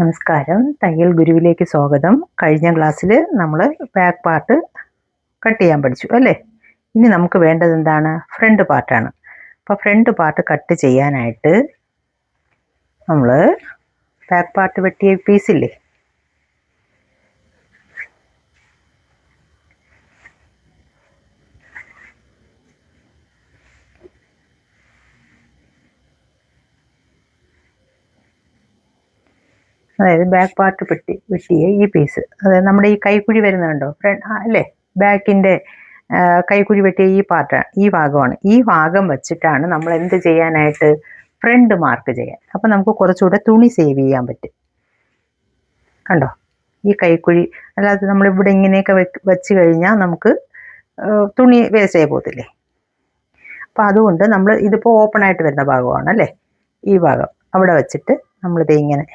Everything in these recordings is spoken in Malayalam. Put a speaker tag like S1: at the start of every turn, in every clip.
S1: നമസ്കാരം, തയ്യൽ ഗുരുവിലേക്ക് സ്വാഗതം. കഴിഞ്ഞ ക്ലാസ്സിൽ നമ്മൾ ബാക്ക് പാർട്ട് കട്ട് ചെയ്യാൻ പഠിച്ചു അല്ലേ? ഇനി നമുക്ക് വേണ്ടത് എന്താണ്? ഫ്രണ്ട് പാർട്ടാണ്. അപ്പോൾ ഫ്രണ്ട് പാർട്ട് കട്ട് ചെയ്യാനായിട്ട് നമ്മൾ ബാക്ക് പാർട്ട് വെട്ടിയ പീസില്ലേ, അതായത് ബാക്ക് പാർട്ട് വെട്ടിയ ഈ പീസ്, അതായത് നമ്മുടെ ഈ കൈക്കുഴി വരുന്നുണ്ടോ അല്ലേ, ബാക്കിൻ്റെ കൈക്കുഴി വെട്ടിയ ഈ പാർട്ടാണ്, ഈ ഭാഗമാണ്. ഈ ഭാഗം വെച്ചിട്ടാണ് നമ്മൾ എന്ത് ചെയ്യാനായിട്ട്? ഫ്രണ്ട് മാർക്ക് ചെയ്യാൻ. അപ്പം നമുക്ക് കുറച്ചുകൂടെ തുണി സേവ് ചെയ്യാൻ പറ്റും. കണ്ടോ, ഈ കൈക്കുഴി അല്ലാതെ നമ്മളിവിടെ ഇങ്ങനെയൊക്കെ വെച്ച് കഴിഞ്ഞാൽ നമുക്ക് തുണി വേസ്റ്റ് ആയി പോകത്തില്ലേ? അപ്പം അതുകൊണ്ട് നമ്മൾ ഇതിപ്പോൾ ഓപ്പൺ ആയിട്ട് വരുന്ന ഭാഗമാണ് അല്ലേ, ഈ ഭാഗം അവിടെ വെച്ചിട്ട് നമ്മളിത് ഇങ്ങനെ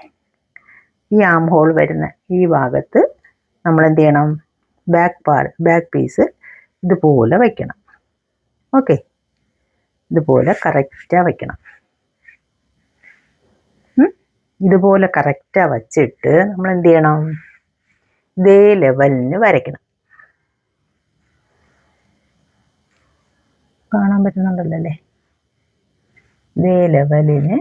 S1: ഈ ആം ഹോൾ വരുന്ന ഈ ഭാഗത്ത് നമ്മൾ എന്ത് ചെയ്യണം? ബാക്ക് പീസ് ഇതുപോലെ വയ്ക്കണം. ഓക്കെ, ഇതുപോലെ കറക്റ്റാ വയ്ക്കണം. ഇതുപോലെ കറക്റ്റാ വച്ചിട്ട് നമ്മൾ എന്ത് ചെയ്യണം? ഇതേ ലെവലിന് വരയ്ക്കണം. കാണാൻ പറ്റുന്നുണ്ടല്ലോ അല്ലേ? ഇതേ ലെവലിന്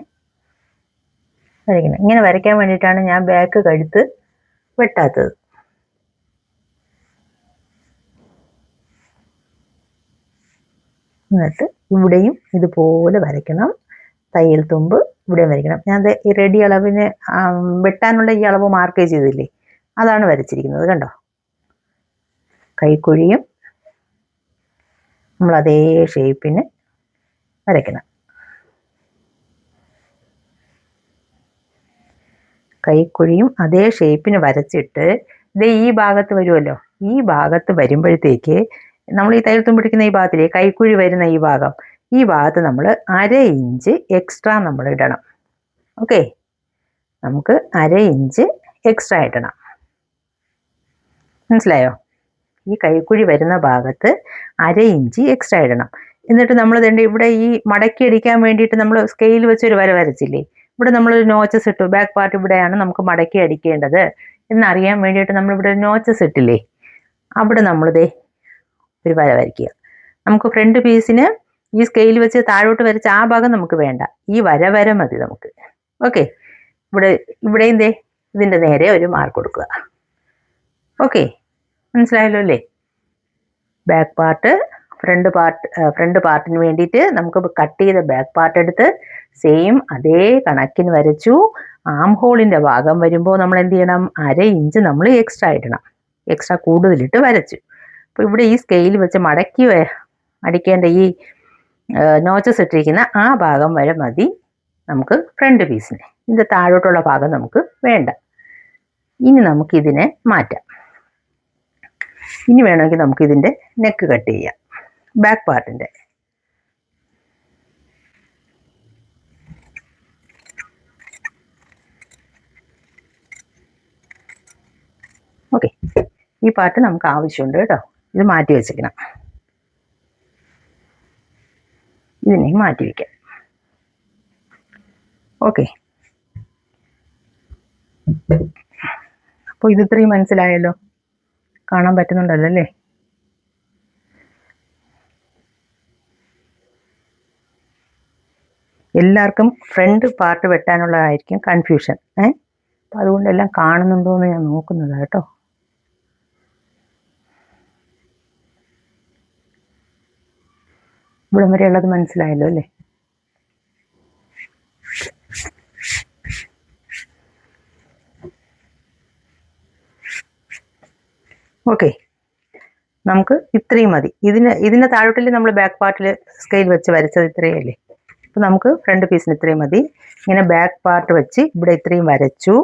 S1: വരയ്ക്കണം. ഇങ്ങനെ വരയ്ക്കാൻ വേണ്ടിയിട്ടാണ് ഞാൻ ബാക്ക് കഴുത്ത് വെട്ടാത്തത്. എന്നിട്ട് ഇവിടെയും ഇതുപോലെ വരയ്ക്കണം. തയ്യൽ തുമ്പ് ഇവിടെയും വരയ്ക്കണം. ഞാൻ ഈ റെഡി അളവിന് വെട്ടാനുള്ള ഈ അളവ് മാർക്ക് ചെയ്തില്ലേ, അതാണ് വരച്ചിരിക്കുന്നത്. കണ്ടോ, കൈക്കുഴിയും നമ്മൾ അതേ ഷേപ്പിന് വരയ്ക്കണം. കൈക്കുഴിയും അതേ ഷേപ്പിന് വരച്ചിട്ട് ഇത് ഈ ഭാഗത്ത് വരുമല്ലോ, ഈ ഭാഗത്ത് വരുമ്പോഴത്തേക്ക് നമ്മൾ ഈ തയ്യൽ തുമ്പ് പിടിക്കുന്ന ഈ ഭാഗത്തില്ലേ, കൈക്കുഴി വരുന്ന ഈ ഭാഗത്ത് നമ്മൾ 1/2 ഇഞ്ച് എക്സ്ട്രാ നമ്മൾ ഇടണം. ഓക്കെ, നമുക്ക് 1/2 ഇഞ്ച് എക്സ്ട്രാ ഇടണം. മനസ്സിലായോ? ഈ കൈക്കുഴി വരുന്ന ഭാഗത്ത് 1/2 ഇഞ്ച് എക്സ്ട്രാ ഇടണം. എന്നിട്ട് നമ്മൾ ഇവിടെ ഈ മടക്കി അടിക്കാൻ വേണ്ടിയിട്ട് നമ്മൾ സ്കെയിൽ വെച്ചൊരു വര വരച്ചില്ലേ, ഇവിടെ നമ്മളൊരു നോച്ചസ് ഇട്ടു. ബാക്ക് പാർട്ട് ഇവിടെയാണ് നമുക്ക് മടക്കി അടിക്കേണ്ടത് എന്നറിയാൻ വേണ്ടിയിട്ട് നമ്മളിവിടെ ഒരു നോച്ചസ് ഇട്ടില്ലേ, അവിടെ നമ്മളിതേ ഒരു വര വരയ്ക്കുക. നമുക്ക് ഫ്രണ്ട് പീസിന് ഈ സ്കെയിൽ വെച്ച് താഴോട്ട് വരച്ച ആ ഭാഗം നമുക്ക് വേണ്ട, ഈ വര മതി നമുക്ക്. ഓക്കെ, ഇവിടെയും ഇതിൻ്റെ നേരെ ഒരു മാർക്ക് കൊടുക്കുക. ഓക്കെ, മനസ്സിലായല്ലോ അല്ലേ? ബാക്ക് പാർട്ട് ഫ്രണ്ട് പാർട്ടിന് വേണ്ടിയിട്ട് നമുക്ക് കട്ട് ചെയ്ത ബാക്ക് പാർട്ട് എടുത്ത് സെയിം അതേ കണക്കിന് വരച്ചു. ആം ഹോളിൻ്റെ ഭാഗം വരുമ്പോൾ നമ്മൾ എന്ത് ചെയ്യണം? 1/2 ഇഞ്ച് നമ്മൾ എക്സ്ട്രാ ഇടണം. എക്സ്ട്രാ കൂടുതലിട്ട് വരച്ചു. അപ്പോൾ ഇവിടെ ഈ സ്കെയിൽ വെച്ച് മടക്കി അടിക്കേണ്ട ഈ നോച്ചസ് ഇട്ടിരിക്കുന്ന ആ ഭാഗം വരെ മതി നമുക്ക് ഫ്രണ്ട് പീസിന്. ഇതിൻ്റെ താഴോട്ടുള്ള ഭാഗം നമുക്ക് വേണ്ട. ഇനി നമുക്കിതിനെ മാറ്റാം. ഇനി വേണമെങ്കിൽ നമുക്കിതിൻ്റെ നെക്ക് കട്ട് ചെയ്യാം, ബാക്ക് പാർട്ടിൻ്റെ. ഓക്കെ, ഈ പാർട്ട് നമുക്ക് ആവശ്യമുണ്ട് കേട്ടോ. ഇത് മാറ്റി വെച്ചിരിക്കണം, ഇതിനെ മാറ്റി വയ്ക്കാം. ഓക്കെ, അപ്പോൾ ഇത് ഇത്രയും മനസ്സിലായല്ലോ, കാണാൻ പറ്റുന്നുണ്ടല്ലോ അല്ലേ? എല്ലാവർക്കും ഫ്രണ്ട് പാർട്ട് വെട്ടാനുള്ളതായിരിക്കും കൺഫ്യൂഷൻ. അപ്പം അതുകൊണ്ട് എല്ലാം കാണുന്നുണ്ടോ എന്ന് ഞാൻ നോക്കുന്നതാണ് കേട്ടോ. ഇവിടം വരെയുള്ളത് മനസ്സിലായല്ലോ അല്ലേ? ഓക്കെ, നമുക്ക് ഇത്രയും മതി. ഇതിൻ്റെ താഴോട്ടിൽ നമ്മൾ ബാക്ക് പാർട്ടിൽ സ്കെയിൽ വെച്ച് വരച്ചത് ഇത്രയും അല്ലേ? അപ്പോൾ നമുക്ക് ഫ്രണ്ട് പീസിന് ഇത്രയും മതി. ഇങ്ങനെ ബാക്ക് പാർട്ട് വെച്ച് ഇവിടെ ഇത്രയും വരച്ചു.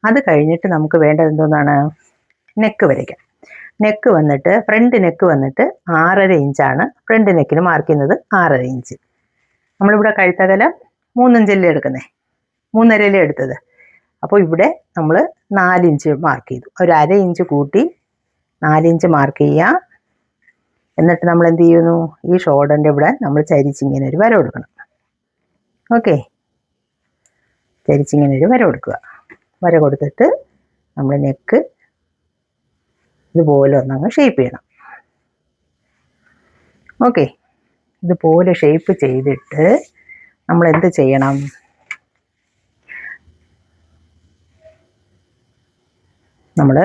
S1: അത് കഴിഞ്ഞിട്ട് നമുക്ക് വേണ്ടത് എന്തോന്നാണ്? നെക്ക് വരയ്ക്കാം. നെക്ക് വന്നിട്ട് ഫ്രണ്ട് നെക്ക് വന്നിട്ട് 6.5 ഇഞ്ചാണ് ഫ്രണ്ട് നെക്കിന് മാർക്ക് ചെയ്യുന്നത്. 6.5 ഇഞ്ച്. നമ്മളിവിടെ കഴുത്തകലം 3 ഇഞ്ചല്ലേ എടുക്കുന്നത്, 3.5 എടുത്തത്. അപ്പോൾ ഇവിടെ നമ്മൾ 4 ഇഞ്ച് മാർക്ക് ചെയ്തു. ഒരു 1/2 ഇഞ്ച് കൂട്ടി 4 ഇഞ്ച് മാർക്ക് ചെയ്യുക. എന്നിട്ട് നമ്മൾ എന്ത് ചെയ്യുന്നു? ഈ ഷോൾഡറിൻ്റെ ഇവിടെ നമ്മൾ ചരിച്ചിങ്ങനെ ഒരു വര കൊടുക്കണം. ഓക്കെ, ചരിച്ചിങ്ങനെ ഒരു വര കൊടുക്കുക. വര കൊടുത്തിട്ട് നമ്മൾ നെക്ക് ഇതുപോലെ ഒന്നങ്ങ് ഷേപ്പ് ചെയ്യണം. ഓക്കെ, ഇതുപോലെ ഷേപ്പ് ചെയ്തിട്ട് നമ്മൾ എന്ത് ചെയ്യണം, നമ്മൾ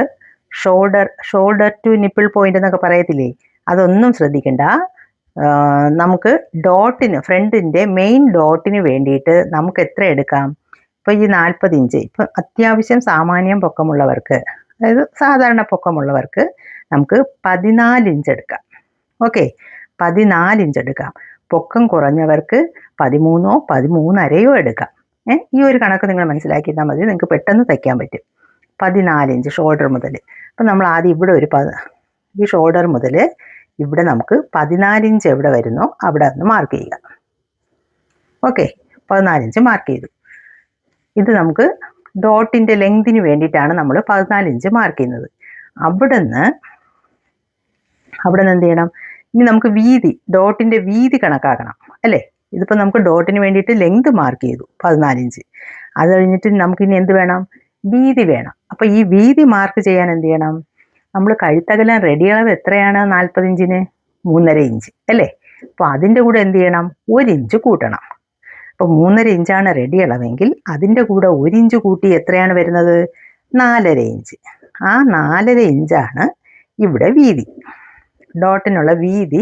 S1: ഷോൾഡർ ടു നിപ്പിൾ പോയിന്റ് എന്നൊക്കെ പറയത്തില്ലേ, അതൊന്നും ശ്രദ്ധിക്കണ്ട. നമുക്ക് ഫ്രണ്ടിൻ്റെ മെയിൻ ഡോട്ടിന് വേണ്ടിയിട്ട് നമുക്ക് എത്ര എടുക്കാം? ഇപ്പോൾ ഈ 40 ഇഞ്ച്, ഇപ്പം അത്യാവശ്യം സാമാന്യം പൊക്കമുള്ളവർക്ക്, അതായത് സാധാരണ പൊക്കമുള്ളവർക്ക് നമുക്ക് 14 ഇഞ്ച് എടുക്കാം. ഓക്കെ, 14 ഇഞ്ച് എടുക്കാം. പൊക്കം കുറഞ്ഞവർക്ക് 13 13.5 എടുക്കാം. ഈ ഒരു കണക്ക് നിങ്ങൾ മനസ്സിലാക്കിയാൽ മതി, നിങ്ങൾക്ക് പെട്ടെന്ന് തയ്ക്കാൻ പറ്റും. 14 ഇഞ്ച് ഷോൾഡർ മുതൽ. അപ്പം നമ്മൾ ആദ്യം ഇവിടെ ഈ ഷോൾഡർ മുതൽ ഇവിടെ നമുക്ക് 14 ഇഞ്ച് എവിടെ വരുന്നോ അവിടെ ഒന്ന് മാർക്ക് ചെയ്യുക. ഓക്കെ, 14 ഇഞ്ച് മാർക്ക് ചെയ്തു. ഇത് നമുക്ക് ഡോട്ടിൻ്റെ ലെങ്തിന് വേണ്ടിയിട്ടാണ് നമ്മൾ 14 ഇഞ്ച് മാർക്ക് ചെയ്യുന്നത്. അവിടെ നിന്ന് എന്ത് ചെയ്യണം, ഇനി നമുക്ക് ഡോട്ടിൻ്റെ വീതി കണക്കാക്കണം അല്ലേ. ഇതിപ്പോൾ നമുക്ക് ഡോട്ടിന് വേണ്ടിയിട്ട് ലെങ്ത് മാർക്ക് ചെയ്തു 14 ഇഞ്ച്. അത് കഴിഞ്ഞിട്ട് നമുക്കിനി എന്ത് വേണം, വീതി വേണം. അപ്പോൾ ഈ വീതി മാർക്ക് ചെയ്യാൻ എന്ത് ചെയ്യണം, നമ്മൾ കഴുത്തകലം റെഡി അളവ് എത്രയാണ്? 40 ഇഞ്ചിന് 3.5 ഇഞ്ച് അല്ലേ. അപ്പോൾ അതിൻ്റെ കൂടെ എന്ത് ചെയ്യണം, 1 ഇഞ്ച് കൂട്ടണം. അപ്പോൾ 3.5 ഇഞ്ചാണ് റെഡി അളവെങ്കിൽ അതിൻ്റെ കൂടെ 1 ഇഞ്ച് കൂട്ടി എത്രയാണ് വരുന്നത്? 4.5 ഇഞ്ച്. ആ 4.5 ഇഞ്ചാണ് ഇവിടെ വീതി. ഡോട്ടിനുള്ള വീതി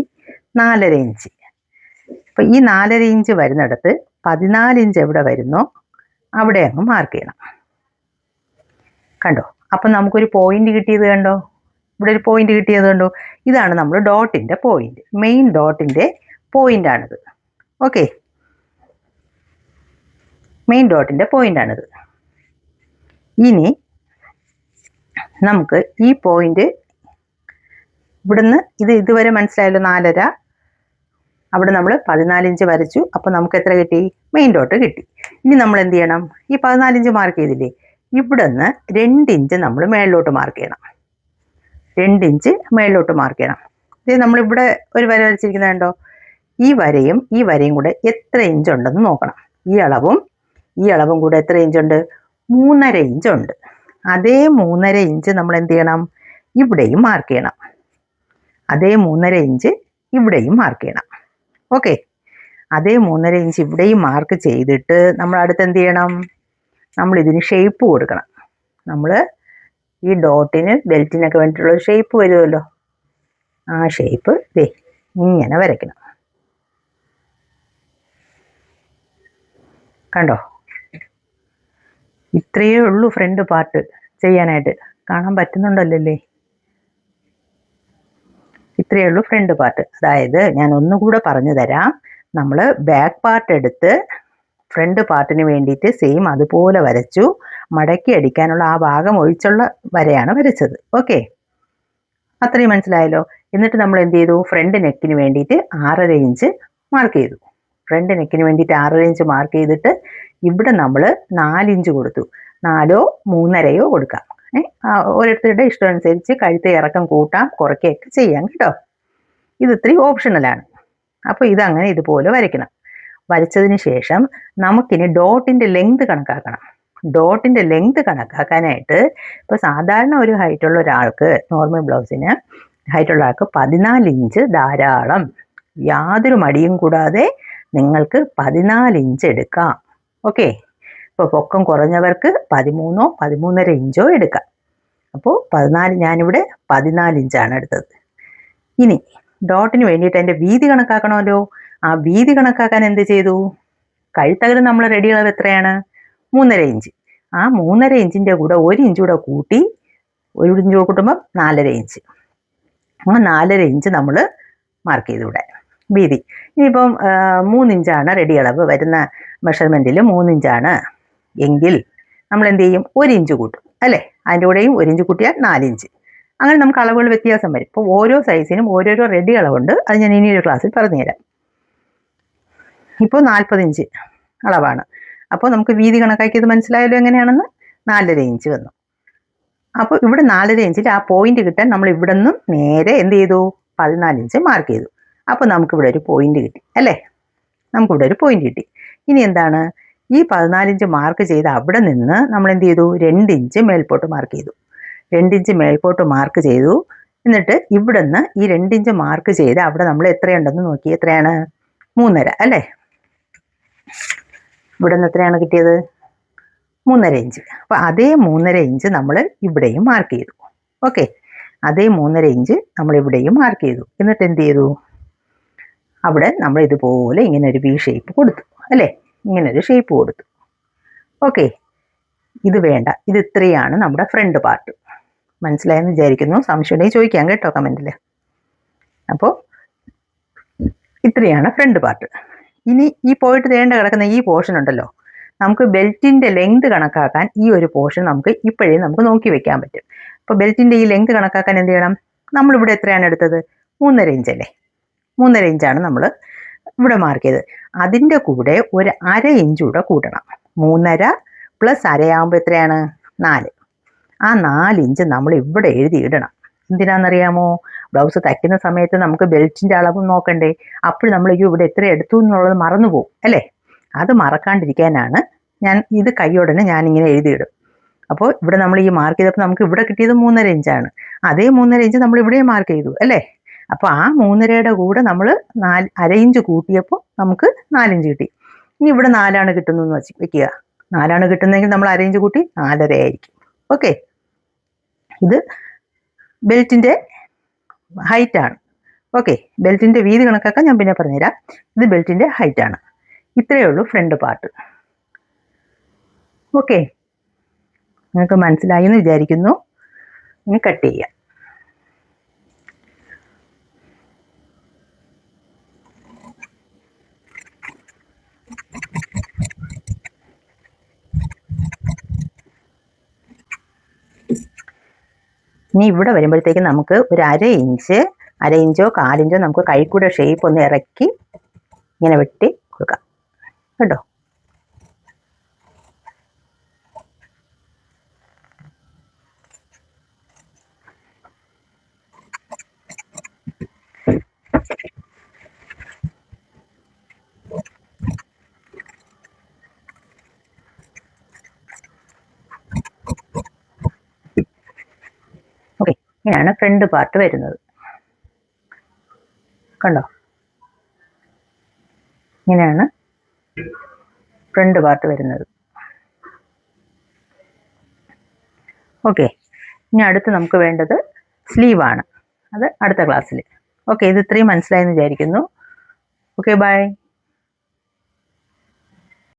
S1: 4.5 ഇഞ്ച്. അപ്പോൾ ഈ 4.5 ഇഞ്ച് വരുന്നിടത്ത് 14 ഇഞ്ച് എവിടെ വരുന്നോ അവിടെ അങ്ങ് മാർക്ക് ചെയ്യണം. കണ്ടോ? അപ്പം നമുക്കൊരു പോയിന്റ് കിട്ടിയത് കണ്ടോ, ഇവിടെ ഒരു പോയിന്റ് കിട്ടിയത് കണ്ടോ. ഇതാണ് നമ്മൾ ഡോട്ടിൻ്റെ പോയിന്റ്, മെയിൻ ഡോട്ടിൻ്റെ പോയിന്റാണിത്. ഓക്കെ, മെയിൻ ഡോട്ടിൻ്റെ പോയിന്റാണിത്. ഇനി നമുക്ക് ഈ പോയിന്റ് ഇവിടുന്ന് ഇതുവരെ മനസ്സിലായല്ലോ, 4.5. അവിടെ നമ്മൾ 14 ഇഞ്ച് വരച്ചു. അപ്പോൾ നമുക്ക് എത്ര കിട്ടി? മെയിൻ ഡോട്ട് കിട്ടി. ഇനി നമ്മൾ എന്ത് ചെയ്യണം, ഈ 14 ഇഞ്ച് മാർക്ക് ചെയ്തില്ലേ, ഇവിടെ നിന്ന് 2 ഇഞ്ച് നമ്മൾ മേളിലോട്ട് മാർക്ക് ചെയ്യണം. 2 ഇഞ്ച് മേളിലോട്ട് മാർക്ക് ചെയ്യണം. ഇത് നമ്മളിവിടെ ഒരു വര വരച്ചിരിക്കുന്നത് കണ്ടോ, ഈ വരയും കൂടെ എത്ര ഇഞ്ച് ഉണ്ടെന്ന് നോക്കണം. ഈ അളവും കൂടെ എത്ര ഇഞ്ചുണ്ട്? 3.5 ഇഞ്ചുണ്ട്. അതേ 3.5 ഇഞ്ച് നമ്മൾ എന്ത് ചെയ്യണം, ഇവിടെയും മാർക്ക് ചെയ്യണം. അതേ 3.5 ഇഞ്ച് ഇവിടെയും മാർക്ക് ചെയ്യണം. ഓക്കെ, അതേ 3.5 ഇഞ്ച് ഇവിടെയും മാർക്ക് ചെയ്തിട്ട് നമ്മൾ അടുത്ത് എന്ത് ചെയ്യണം, നമ്മൾ ഇതിന് ഷേപ്പ് കൊടുക്കണം. നമ്മൾ ഈ ഡോട്ടിന് ബെൽറ്റിനൊക്കെ വേണ്ടിയിട്ടുള്ള ഷേപ്പ് വരുമല്ലോ, ആ ഷേപ്പ് ഇങ്ങനെ വരയ്ക്കണം. കണ്ടോ? ഇത്രയേ ഉള്ളൂ ഫ്രണ്ട് പാർട്ട് ചെയ്യാനായിട്ട്. കാണാൻ പറ്റുന്നുണ്ടല്ലേ? ഇത്രയേ ഉള്ളൂ ഫ്രണ്ട് പാർട്ട്. അതായത് ഞാൻ ഒന്നുകൂടെ പറഞ്ഞു തരാം. നമ്മൾ ബാക്ക് പാർട്ട് എടുത്ത് ഫ്രണ്ട് പാർട്ടിന് വേണ്ടിയിട്ട് സെയിം അതുപോലെ വരച്ചു. മടക്കി അടിക്കാനുള്ള ആ ഭാഗം ഒഴിച്ചുള്ള വരയാണ് വരച്ചത്. ഓക്കെ, അത്രയും മനസ്സിലായല്ലോ. എന്നിട്ട് നമ്മൾ എന്ത് ചെയ്തു, ഫ്രണ്ട് നെക്കിന് വേണ്ടിയിട്ട് 6.5 ഇഞ്ച് മാർക്ക് ചെയ്തു. ഫ്രണ്ട് നെക്കിന് വേണ്ടിയിട്ട് 6.5 ഇഞ്ച് മാർക്ക് ചെയ്തിട്ട് ഇവിടെ നമ്മൾ 4 ഇഞ്ച് കൊടുത്തു. 4 3.5 കൊടുക്കാം. ഓരോരുത്തരുടെ ഇഷ്ടം അനുസരിച്ച് കഴുത്ത് ഇറക്കം കൂട്ടാം കുറയ്ക്കുകയൊക്കെ ചെയ്യാം കേട്ടോ. ഇത് ഇത്രയും ഓപ്ഷണലാണ്. അപ്പോൾ ഇതങ്ങനെ ഇതുപോലെ വരയ്ക്കണം. വരച്ചതിന് ശേഷം നമുക്കിനി ഡോട്ടിൻ്റെ ലെങ്ത് കണക്കാക്കണം. ഡോട്ടിൻ്റെ ലെങ്ത് കണക്കാക്കാനായിട്ട് ഇപ്പോൾ സാധാരണ ഒരു ഹൈറ്റുള്ള ഒരാൾക്ക്, നോർമൽ ബ്ലൗസിന് ഹൈറ്റുള്ള ആൾക്ക് 14 ഇഞ്ച് ധാരാളം. യാതൊരു മടിയും കൂടാതെ നിങ്ങൾക്ക് 14 ഇഞ്ച് എടുക്കാം. ഓക്കെ, ഇപ്പോൾ പൊക്കം കുറഞ്ഞവർക്ക് 13 13.5 ഇഞ്ചോ എടുക്കാം. അപ്പോൾ 14, ഞാനിവിടെ 14 ഇഞ്ചാണ് എടുത്തത്. ഇനി ഡോട്ടിന് വേണ്ടിയിട്ട് അതിൻ്റെ വീതി കണക്കാക്കണമല്ലോ. ആ വീതി കണക്കാക്കാൻ എന്ത് ചെയ്തു, കഴുത്തകലം നമ്മൾ റെഡി അളവ് എത്രയാണ്? 3.5 ഇഞ്ച്. ആ 3.5 ഇഞ്ചിൻ്റെ കൂടെ 1 ഇഞ്ച് കൂടെ കൂട്ടി, 1 ഇഞ്ച് കൂട്ടുമ്പോൾ 4.5 ഇഞ്ച്. ആ 4.5 ഇഞ്ച് നമ്മൾ മാർക്ക് ചെയ്തു ഇവിടെ വീതി. ഇനിയിപ്പം 3 ഇഞ്ചാണ് റെഡി അളവ് വരുന്ന മെഷർമെൻറ്റിൽ 3 ഇഞ്ചാണ് എങ്കിൽ നമ്മൾ എന്ത് ചെയ്യും, 1 ഇഞ്ച് കൂട്ടും അല്ലേ. അതിൻ്റെ കൂടെയും 1 ഇഞ്ച് കൂട്ടിയാൽ 4 ഇഞ്ച്. അങ്ങനെ നമുക്ക് അളവുകൾ വ്യത്യാസം വരും. ഇപ്പോൾ ഓരോ സൈസിനും ഓരോരോ റെഡി അളവുണ്ട്. അത് ഞാൻ ഇനിയൊരു ക്ലാസ്സിൽ പറഞ്ഞുതരാം. ഇപ്പോൾ 40 ഇഞ്ച് അളവാണ്. അപ്പോൾ നമുക്ക് വീതി കണക്കാക്കിയത് മനസ്സിലായല്ലോ എങ്ങനെയാണെന്ന്. 4.5 ഇഞ്ച് വന്നു. അപ്പോൾ ഇവിടെ 4.5 ഇഞ്ചിൽ ആ പോയിന്റ് കിട്ടാൻ നമ്മൾ ഇവിടെ നിന്നും നേരെ എന്ത് ചെയ്തു, 14 ഇഞ്ച് മാർക്ക് ചെയ്തു. അപ്പോൾ നമുക്കിവിടെ ഒരു പോയിന്റ് കിട്ടി അല്ലേ. നമുക്കിവിടെ ഒരു പോയിന്റ് കിട്ടി. ഇനി എന്താണ്, ഈ 14 ഇഞ്ച് മാർക്ക് ചെയ്ത് അവിടെ നിന്ന് നമ്മൾ എന്ത് ചെയ്തു, 2 ഇഞ്ച് മേൽപോട്ട് മാർക്ക് ചെയ്തു. 2 ഇഞ്ച് മേൽപോട്ട് മാർക്ക് ചെയ്തു. എന്നിട്ട് ഇവിടെ നിന്ന് ഈ 2 ഇഞ്ച് മാർക്ക് ചെയ്ത് അവിടെ നമ്മൾ എത്രയുണ്ടെന്ന് നോക്കി. എത്രയാണ്? 3.5 അല്ലേ? ഇവിടെ നിന്ന് എത്രയാണ് കിട്ടിയത്? 3.5 ഇഞ്ച്. അപ്പോൾ അതേ 3.5 ഇഞ്ച് നമ്മൾ ഇവിടെയും മാർക്ക് ചെയ്തു. ഓക്കെ, അതേ 3.5 ഇഞ്ച് നമ്മൾ ഇവിടെയും മാർക്ക് ചെയ്തു. എന്നിട്ട് എന്ത് ചെയ്തു? അവിടെ നമ്മൾ ഇതുപോലെ ഇങ്ങനെ ഒരു വി ഷേപ്പ് കൊടുത്തു അല്ലേ? ഇങ്ങനെ ഒരു ഷേപ്പ് കൊടുത്തു. ഓക്കെ, ഇത് വേണ്ട. ഇത് ഇത്രയാണ് നമ്മുടെ ഫ്രണ്ട് പാർട്ട്. മനസ്സിലായെന്ന് വിചാരിക്കുന്നു. സംശയം ഉണ്ടെങ്കിൽ ചോദിക്കാം കേട്ടോ കമൻറ്റിൽ. അപ്പോൾ ഇത്രയാണ് ഫ്രണ്ട് പാർട്ട്. ഇനി ഈ പോയിട്ട് തേണ്ട കിടക്കുന്ന ഈ പോർഷൻ ഉണ്ടല്ലോ, നമുക്ക് ബെൽറ്റിൻ്റെ ലെങ്ത് കണക്കാക്കാൻ ഈ ഒരു പോർഷൻ നമുക്ക് ഇപ്പോഴേ നമുക്ക് നോക്കി വെക്കാൻ പറ്റും. അപ്പോൾ ബെൽറ്റിൻ്റെ ഈ ലെങ്ത് കണക്കാക്കാൻ എന്ത് ചെയ്യണം? നമ്മളിവിടെ എത്രയാണ് എടുത്തത്? 3.5 ഇഞ്ച് അല്ലേ? 3.5 ഇഞ്ചാണ് നമ്മൾ ഇവിടെ മാർക്ക് ചെയ്തത്. അതിൻ്റെ കൂടെ ഒരു 1/2 ഇഞ്ച് കൂടെ കൂട്ടണം. 3.5 പ്ലസ് 1/2 ആകുമ്പോൾ എത്രയാണ്? 4. ആ 4 ഇഞ്ച് നമ്മൾ ഇവിടെ എഴുതി ഇടണം. എന്തിനാണെന്നറിയാമോ? ബ്ലൗസ് തയ്ക്കുന്ന സമയത്ത് നമുക്ക് ബെൽറ്റിൻ്റെ അളവ് നോക്കണ്ടേ? അപ്പോൾ നമ്മൾ ഇവിടെ എത്ര എടുത്തു എന്നുള്ളത് മറന്നു പോകും അല്ലേ? അത് മറക്കാണ്ടിരിക്കാനാണ് ഞാൻ ഇത് കൈയോടനെ ഞാനിങ്ങനെ എഴുതിയിടും. അപ്പോൾ ഇവിടെ നമ്മൾ ഈ മാർക്ക് ചെയ്തപ്പോൾ നമുക്ക് ഇവിടെ കിട്ടിയത് 3.5 ഇഞ്ചാണ്. അതേ 3.5 ഇഞ്ച് നമ്മൾ ഇവിടെ മാർക്ക് ചെയ്തു അല്ലേ? അപ്പോൾ ആ 3.5യുടെ കൂടെ നമ്മൾ 1/2 ഇഞ്ച് കൂട്ടിയപ്പോൾ നമുക്ക് 4 ഇഞ്ച് കിട്ടി. ഇനി ഇവിടെ 4ആണ് കിട്ടുന്നതെന്ന് വെക്കുക. 4ആണ് കിട്ടുന്നതെങ്കിൽ നമ്മൾ 1/2 ഇഞ്ച് കൂട്ടി 4.5 ആയിരിക്കും. ഓക്കെ, ഇത് ബെൽറ്റിൻ്റെ ഹൈറ്റാണ്. ഓക്കെ, ബെൽറ്റിൻ്റെ വീതി കണക്കാക്കാൻ ഞാൻ പിന്നെ പറഞ്ഞുതരാം. ഇത് ബെൽറ്റിൻ്റെ ഹൈറ്റാണ്. ഇത്രയേ ഉള്ളൂ ഫ്രണ്ട് പാർട്ട്. ഓക്കെ, നിങ്ങൾക്ക് മനസ്സിലായി എന്ന് വിചാരിക്കുന്നു. ഇനി കട്ട് ചെയ്യാം. ഇനി ഇവിടെ വരുമ്പോഴത്തേക്ക് നമുക്ക് ഒരു 1/2 ഇഞ്ചോ 1/4 ഇഞ്ചോ നമുക്ക് കൈക്കൂടെ ഷേപ്പ് ഒന്ന് ഇറക്കി ഇങ്ങനെ വെട്ടി കൊടുക്കാം കേട്ടോ. ഓക്കെ, ഇങ്ങനെയാണ് ഫ്രണ്ട് പാർട്ട് വരുന്നത്. കണ്ടോ? ഇങ്ങനെയാണ് ഫ്രണ്ട് പാർട്ട് വരുന്നത്. ഓക്കെ, ഇനി അടുത്ത് നമുക്ക് വേണ്ടത് സ്ലീവാണ്. അത് അടുത്ത ക്ലാസ്സിൽ. ഓക്കെ, ഇത് ഇത്രയും മനസ്സിലായെന്ന് വിചാരിക്കുന്നു. Okay, by.